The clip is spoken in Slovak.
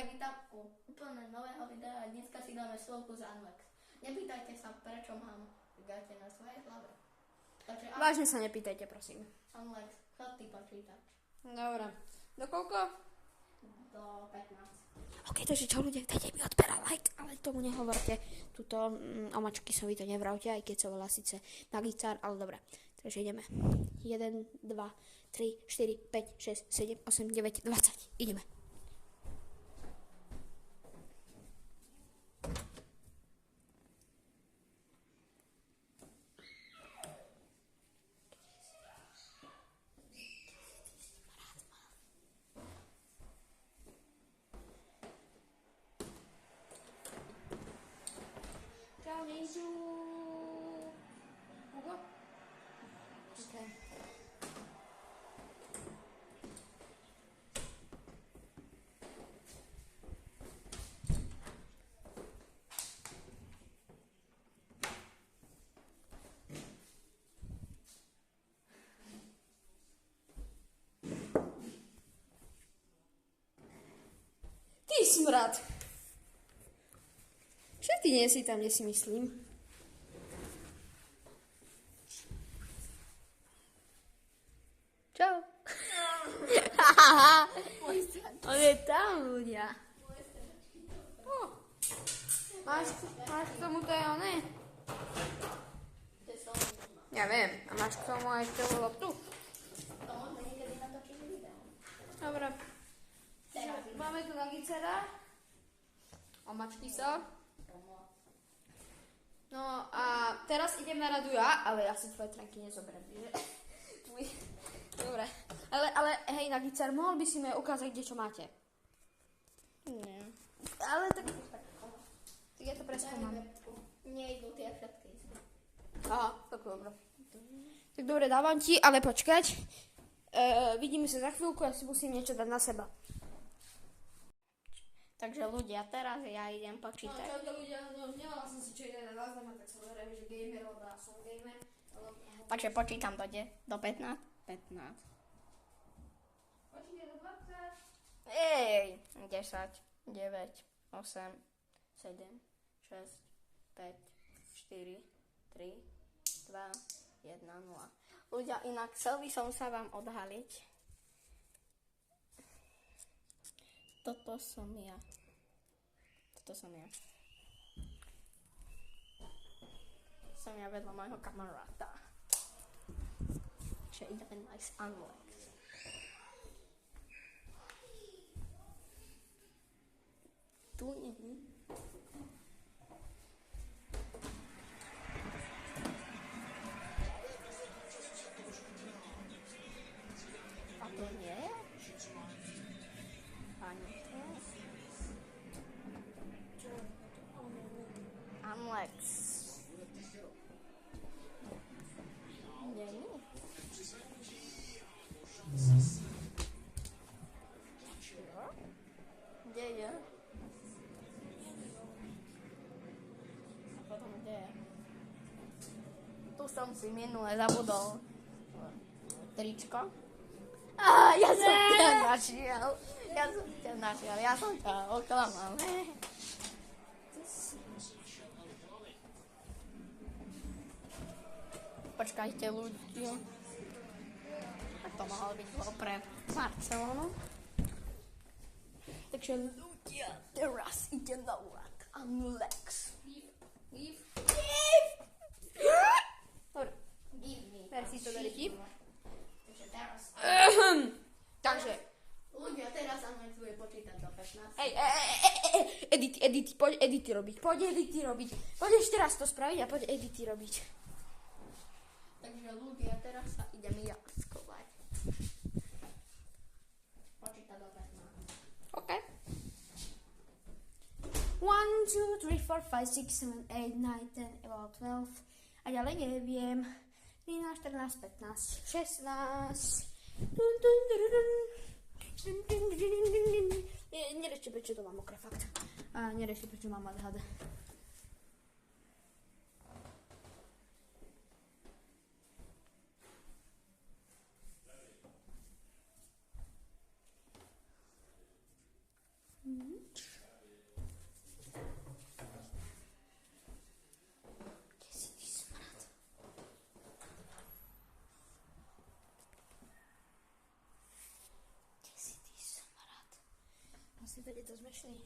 výtavku úplne nového videa. Dneska si dáme slovku z Unlex. Nepýtajte sa, prečo mám gate na svojej hlave. Takže Vážne sa nepýtajte, prosím. Unlex, chodný počítač. Dobre. Do koľko? Do 15. Ok, takže čo ľudia, dajte mi odbera like, ale tomu nehovorte. Tuto omačky to nevravte, aj keď sa volá síce Magicár, ale dobre. Takže ideme. 1, 2, 3, 4, 5, 6, 7, 8, 9, 20. Ideme. Čau, Ninju. Hugo? Okay. Ty smrad. Čo ty nie si tam, kde si myslím? Čau. On je tam, ľudia. Máš k tomu to je oné? Ja viem. A máš k tomu aj tú loptu? To môžeme niekedy natočiť video. Dobre. Máme tu Nagicera. Omačky sa. No a teraz idem na radu ja, ale ja si tvoje trenky nezoberiem, že? Dobre. Ale hej, Nagicer, mohol by si mi ukázať, kde čo máte? Nie. Ale tak ja to preskúmam. Nejdú tie všetky. Aha, tak dobre. Tak dobre, dávam ti, ale počkať. Vidíme sa za chvíľku, ja si musím niečo dať na seba. Takže ľudia, teraz ja idem počítať. No čaute ľudia, nemala som si čo iné na záznam, tak sa verím, že gamer, lebo ja som gamer. Takže počítam do 15. 15. Počítaj do 20. Ej, 10, 9, 8, 7, 6, 5, 4, 3, 2, 1, 0. Ľudia, inak chcel by som sa vám odhaliť. Toto som ja. Som ja vedľa môjho kamaráta. Čiže ideme nice Unlex. Tu nie. A to nie? Ani to? Unlex. Nie. Kde je? A potom kde je? Tu som si minule zabudol tričko. Ja som ťa našiel. Ja som ťa oklamal. Počkajte ľudia. Tak to mohlo byť pre Barcelonu. Takže ľudia, teraz ide na úrad. Unlex. Give. Dobre. Give me. Ver si to dali ti. Takže teraz. Takže. Ľudia, teraz Unlex bude počítať do 15. Edity, poď edity robiť. Poď ešte raz to spraviť a poď edity robiť. Takže ľudia, teraz sa idem jaskovať. Počítať do 15. OK. 1, 2, 3, 4, 5, 6, 7, 8, 9, 10, 11, 12. A ďalej neviem. 13, 14, 15, 16. Nerešte, prečo to mám mokré, fakt. Nerešte, prečo mám ADHD. Bude to smiešný.